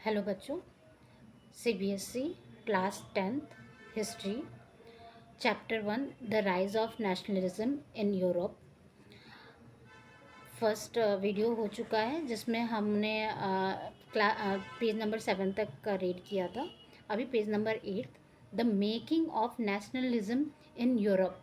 Hello बच्चों। CBSE class 10th history chapter 1 the rise of nationalism in Europe. First video हो चुका है जिसमें हमने पेज नंबर 7 तक का रीड किया था। अभी page number 8 the making of nationalism in Europe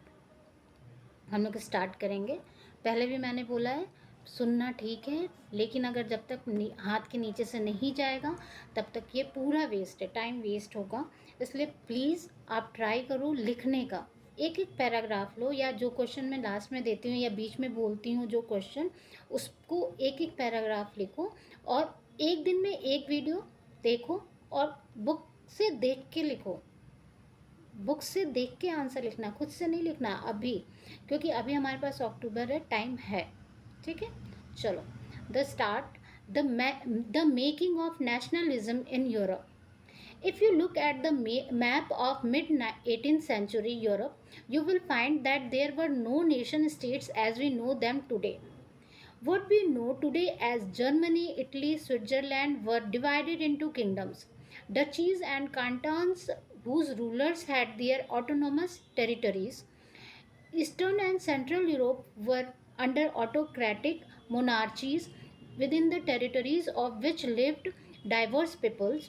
हम लोग स्टार्ट करेंगे। पहले भी मैंने बोला है सुनना ठीक है, लेकिन अगर जब तक हाथ के नीचे से नहीं जाएगा तब तक ये पूरा वेस्ट है, टाइम वेस्ट होगा। इसलिए प्लीज़ आप ट्राई करो लिखने का। एक एक पैराग्राफ लो, या जो क्वेश्चन मैं लास्ट में देती हूँ या बीच में बोलती हूँ जो क्वेश्चन, उसको एक एक पैराग्राफ लिखो और एक दिन में एक वीडियो देखो और बुक से देख के लिखो। बुक से देख के आंसर लिखना, खुद से नहीं लिखना अभी, क्योंकि अभी हमारे पास अक्टूबर है, टाइम है। ठीक है, चलो the start the making of nationalism in Europe. If you look at the map of mid 18th century Europe, you will find that there were no nation states as we know them today. What we know today as Germany, Italy, Switzerland were divided into kingdoms, duchies, and cantons whose rulers had their autonomous territories. Eastern and Central Europe were under autocratic monarchies within the territories of which lived diverse peoples.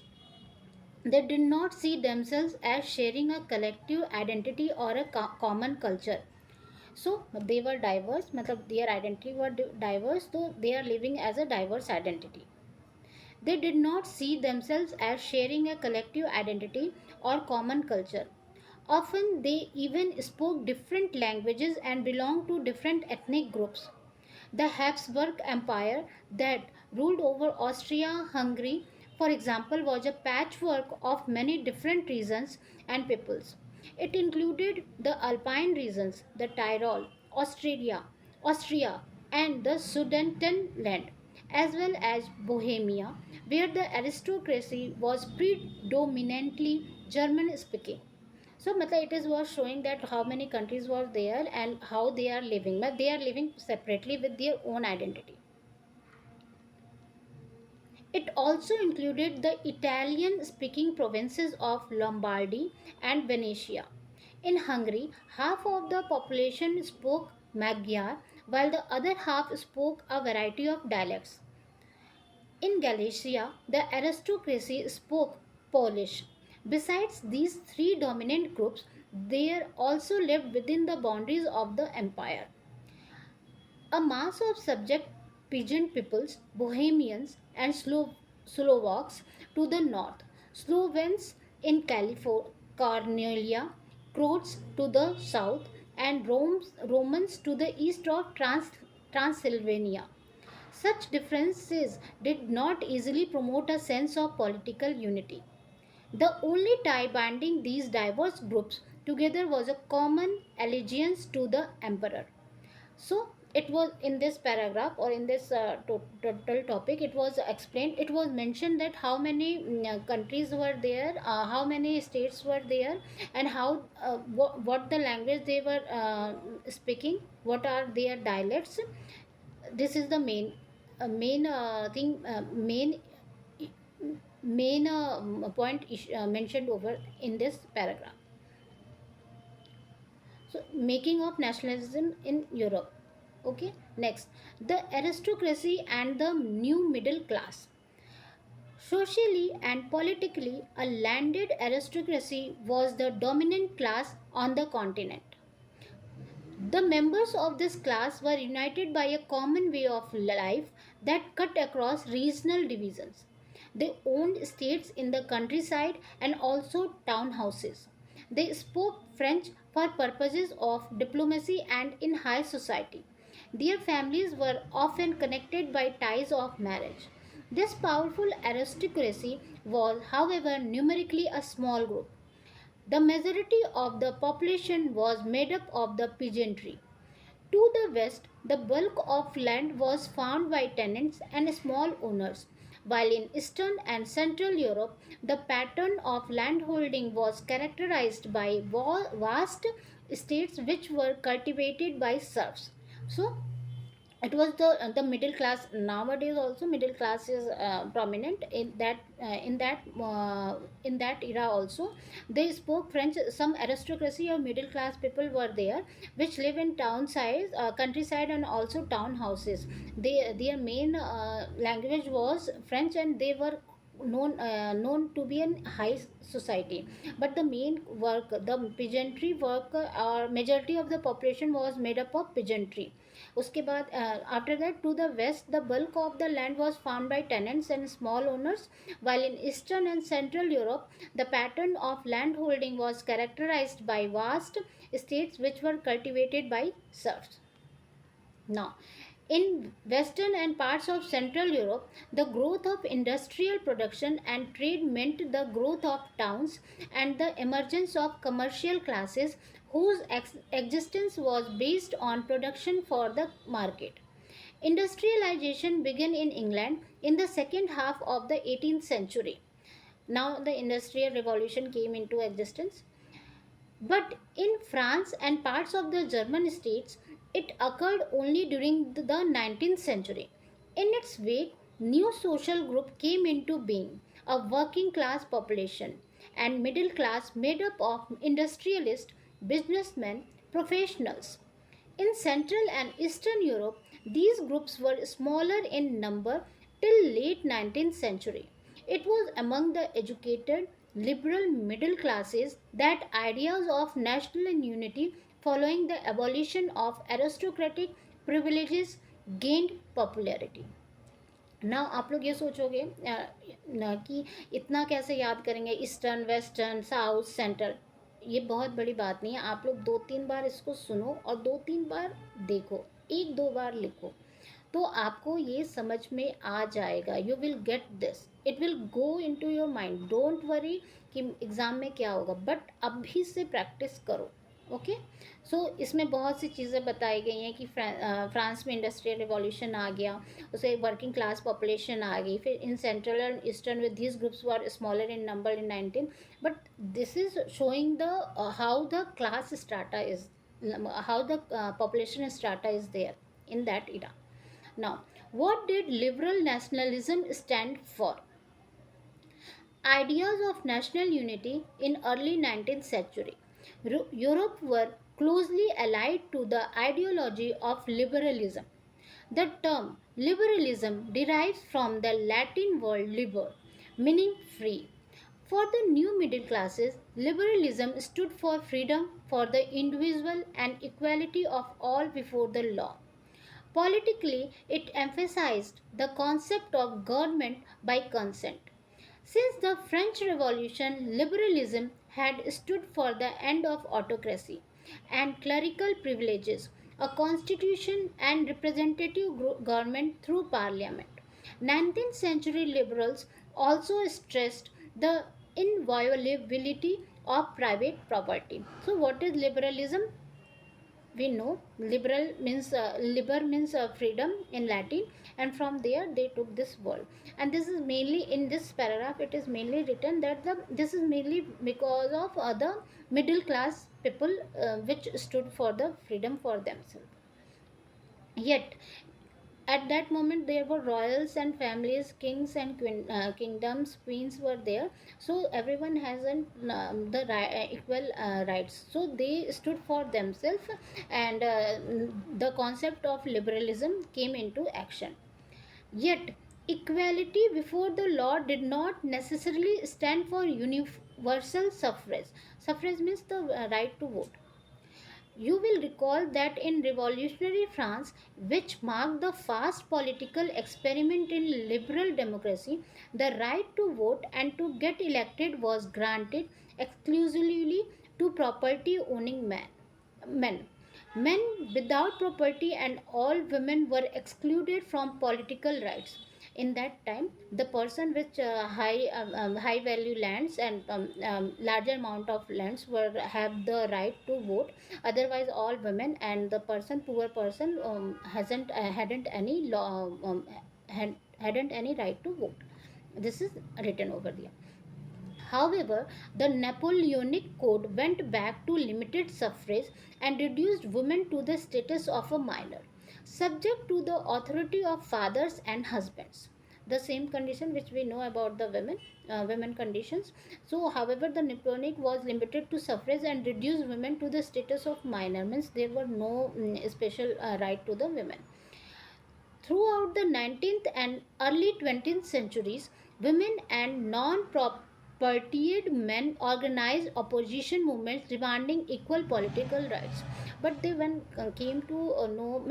They did not see themselves as sharing a collective identity or a common culture. So they were diverse, matlab their identity were diverse, so they are living as a diverse identity. They did not see themselves as sharing a collective identity or common culture. Often they even spoke different languages and belonged to different ethnic groups. The Habsburg Empire that ruled over Austria Hungary, for example, was a patchwork of many different regions and peoples. It included the Alpine regions, the Tyrol, Austria, and the Sudetenland, as well as Bohemia, where the aristocracy was predominantly German speaking. So matlab it is was showing that how many countries were there and how they are living, but they are living separately with their own identity. It also included the Italian speaking provinces of Lombardy and Venetia. In Hungary, half of the population spoke Magyar, while the other half spoke a variety of dialects. In Galicia, the aristocracy spoke Polish. Besides these three dominant groups, there also lived within the boundaries of the empire a mass of subject peasant peoples, Bohemians, and Slovaks to the north, Slovens in Cornelia, Croats to the south, and Romans to the east of Transylvania. Such differences did not easily promote a sense of political unity. The only tie binding these diverse groups together was a common allegiance to the emperor. So it was in this paragraph, or in this total topic, it was explained, it was mentioned that how many countries were there, how many states were there, and how what the language they were speaking, what are their dialects. This is the main thing, main point mentioned over in this paragraph. So making of nationalism in Europe. Okay, next, the aristocracy and the new middle class. Socially and politically, a landed aristocracy was the dominant class on the continent. The members of this class were united by a common way of life that cut across regional divisions. They owned estates in the countryside and also townhouses. They spoke French for purposes of diplomacy and in high society. Their families were often connected by ties of marriage. This powerful aristocracy was, however, numerically a small group. The majority of the population was made up of the peasantry. To the west, the bulk of land was found by tenants and small owners, while in Eastern and Central Europe, the pattern of landholding was characterized by vast estates which were cultivated by serfs. So, it was the middle class. Nowadays also middle class is prominent in that era also. They spoke French. Some aristocracy or middle class people were there, which live in town size, countryside, and also townhouses. Their main language was French, and they were known to be in high society. But the main work, the peasantry work, or majority of the population was made up of peasantry. उसके बाद after that, to the west, the bulk of the land was farmed by tenants and small owners, while in eastern and central Europe, the pattern of landholding was characterized by vast estates which were cultivated by serfs. Now, in Western and parts of Central Europe, the growth of industrial production and trade meant the growth of towns and the emergence of commercial classes whose existence was based on production for the market. Industrialization began in England in the second half of the 18th century. Now, the Industrial Revolution came into existence. But in France and parts of the German states, it occurred only during the 19th century. In its wake, new social group came into being, a working class population and middle class made up of industrialists, businessmen, professionals. In Central and Eastern Europe, these groups were smaller in number till late 19th century. It was among the educated, liberal middle classes that ideas of national unity following the abolition of aristocratic privileges gained popularity. ना आप लोग ये सोचोगे कि इतना कैसे याद करेंगे, ईस्टर्न वेस्टर्न साउथ सेंट्रल। ये बहुत बड़ी बात नहीं है, आप लोग 2-3 बार इसको सुनो और 2-3 बार देखो, 1-2 बार लिखो, तो आपको ये समझ में आ जाएगा। You will get this, it will go into your mind. Don't worry कि एग्ज़ाम में क्या होगा, बट अभी से प्रैक्टिस करो। ओके, सो इसमें बहुत सी चीज़ें बताई गई हैं कि फ्रांस में इंडस्ट्रियल रिवॉल्यूशन आ गया, उसे वर्किंग क्लास पॉपुलेशन आ गई। फिर in central and eastern with this groups were smaller in number in 19, but this is showing the how the class strata is, how the population strata is there in that era. Now, what did liberal nationalism stand for? Ideas of national unity in early 19th century. Europe were closely allied to the ideology of liberalism. The term liberalism derives from the Latin word liber, meaning free. For the new middle classes, liberalism stood for freedom for the individual and equality of all before the law. Politically, it emphasized the concept of government by consent. Since the French Revolution, liberalism had stood for the end of autocracy and clerical privileges, a constitution and representative government through parliament. 19th century liberals also stressed the inviolability of private property. So, what is liberalism? We know liberal means liber means freedom in Latin, and from there they took this word. And this is mainly in this paragraph, it is mainly written that this is mainly because of the middle class people, which stood for the freedom for themselves. Yet at that moment there were royals and families, kings and kingdoms, queens were there, so everyone has equal rights, so they stood for themselves. And the concept of liberalism came into action. Yet equality before the law did not necessarily stand for universal suffrage. Suffrage means the right to vote. You will recall that in revolutionary France, which marked the first political experiment in liberal democracy, the right to vote and to get elected was granted exclusively to property owning men. Men without property and all women were excluded from political rights. In that time, the person with high value lands and larger amount of lands were have the right to vote. Otherwise, all women and the poor person hasn't hadn't any law hadn't any right to vote. This is written over there. However, the Napoleonic Code went back to limited suffrage and reduced women to the status of a minor. subject to the authority of fathers and husbands. The same condition which we know about the women conditions. So, however, the Napoleonic was limited to suffrage and reduced women to the status of minor, means there were no special right to the women. Throughout the 19th and early 20th centuries, women and non-propertied men organized opposition movements demanding equal political rights. But they when came to know,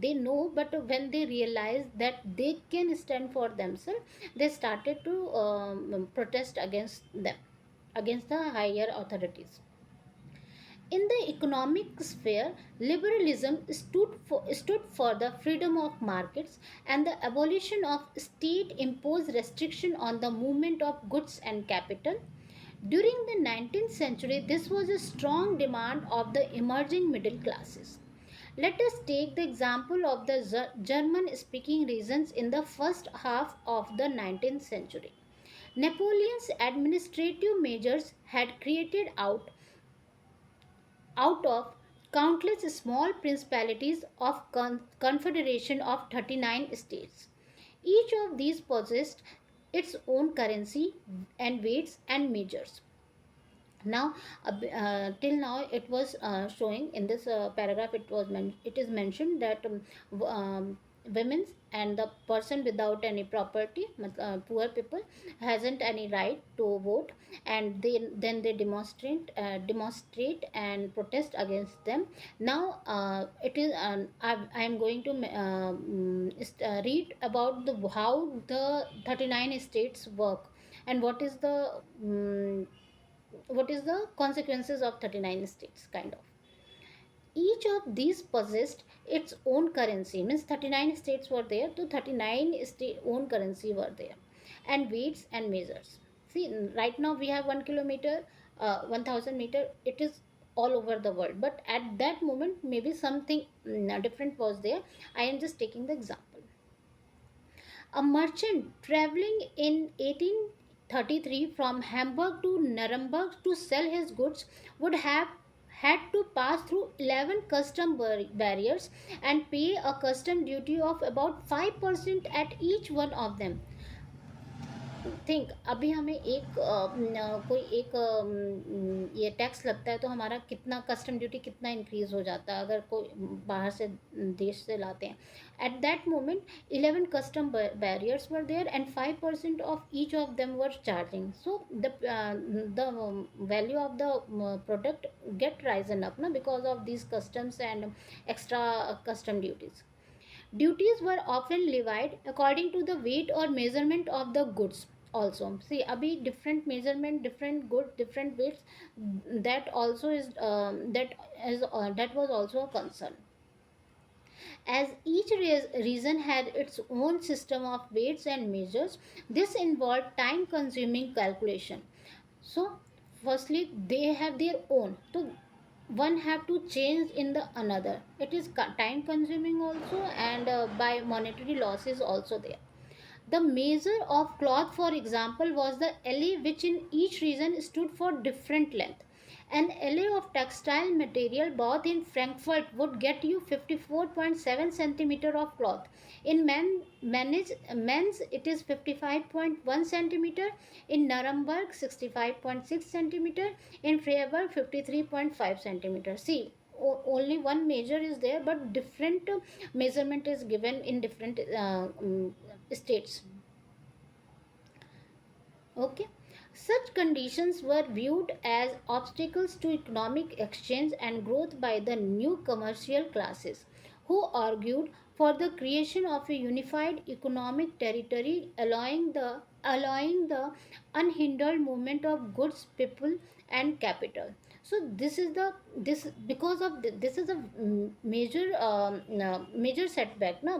they know, but when they realized that they can stand for themselves, they started to protest against them, against the higher authorities. In the economic sphere, liberalism stood for the freedom of markets and the abolition of state imposed restriction on the movement of goods and capital. During the 19th century, this was a strong demand of the emerging middle classes. Let us take the example of the German speaking regions in the first half of the 19th century. Napoleon's administrative measures had created out of countless small principalities of confederation of 39 states. Each of these possessed its own currency and weights and measures. Now till now it was showing in this paragraph, it is mentioned that women's and the person without any property, poor people, hasn't any right to vote, and then they demonstrate and protest against them. Now it is I am going to read about how the 39 states work, and what is the consequences of 39 states, kind of. Each of these possessed its own currency, means 39 states were there, so 39 state own currency were there, and weights and measures. See, right now we have 1 kilometer, 1000 meter, it is all over the world, but at that moment maybe something different was there. I am just taking the example. A merchant traveling in 1833 from Hamburg to Nuremberg to sell his goods would have had to pass through 11 custom barriers and pay a custom duty of about 5% at each one of them. Think अभी हमें कोई एक ये tax लगता है, तो हमारा कितना कस्टम ड्यूटी कितना इंक्रीज हो जाता है अगर कोई बाहर से देश से लाते हैं. At that moment 11 custom barriers were there and 5% of each of them were charging. So the value of the product get risen up ना, because of these customs and extra custom duties. Duties were often levied according to the weight or measurement of the goods. Also, see, abhi different measurement, different goods, different weights. That also that was also a concern. As each region had its own system of weights and measures, this involved time consuming calculation. So, firstly, they have their own. So, one have to change in the another. It is time consuming also, and by monetary losses also there. The measure of cloth, for example, was the LA, which in each region stood for different length. An LA of textile material bought in Frankfurt would get you 54.7 centimeter of cloth. In men's it is 55.1 centimeter. In Nuremberg 65.6 centimeter. In Freiburg 53.5 centimeter. See, only one measure is there, but different measurement is given in different states. Okay. Such conditions were viewed as obstacles to economic exchange and growth by the new commercial classes, who argued for the creation of a unified economic territory allowing the unhindered movement of goods, people, and capital. So this is the this because of this is a major setback. Now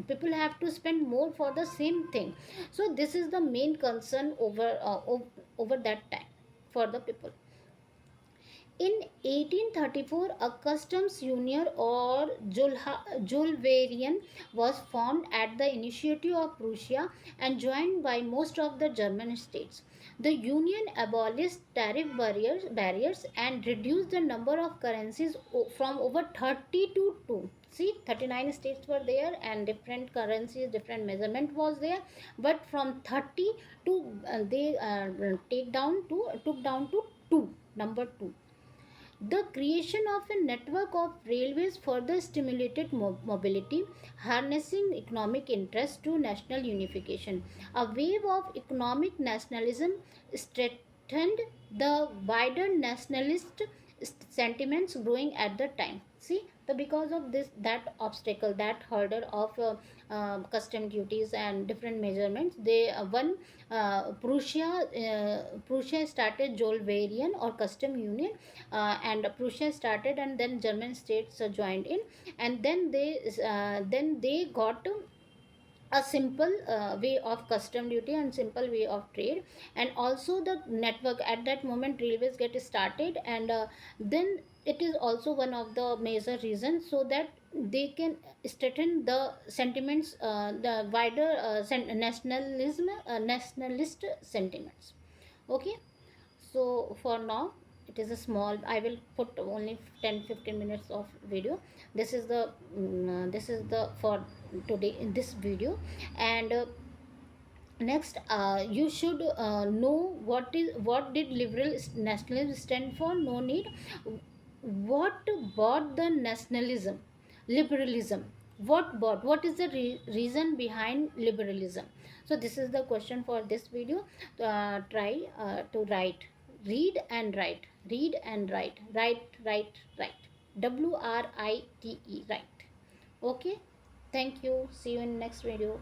people have to spend more for the same thing. So this is the main concern over that time for the people. In 1834, a customs union or Zollverein was formed at the initiative of Prussia and joined by most of the German states. The union abolished tariff barriers and reduced the number of currencies from over 30 to 2. See, 39 states were there and different currencies, different measurement was there, but from 30 to they take down to took down to 2, number 2. The creation of a network of railways further stimulated mobility, harnessing economic interest to national unification. A wave of economic nationalism strengthened the wider nationalist sentiments growing at the time. See, the because of this, that obstacle, that hurdle of custom duties and different measurements, they one Prussia started Zollverein or custom union, and Prussia started, and then German states joined in, and then they got a simple way of custom duty and simple way of trade, and also the network at that moment railways get started, and then it is also one of the major reasons, so that they can strengthen the sentiments, the wider nationalism, nationalist sentiments. Okay, so for now it is a small, I will put only 10-15 minutes of video. This is the this is the for today in this video. And next, you should know what did liberal nationalism stand for. No need. What brought the nationalism, liberalism? What is the reason behind liberalism? So this is the question for this video. Try to write, read and write, read and write, write. WRITE, right? Okay. Thank you. See you in next video.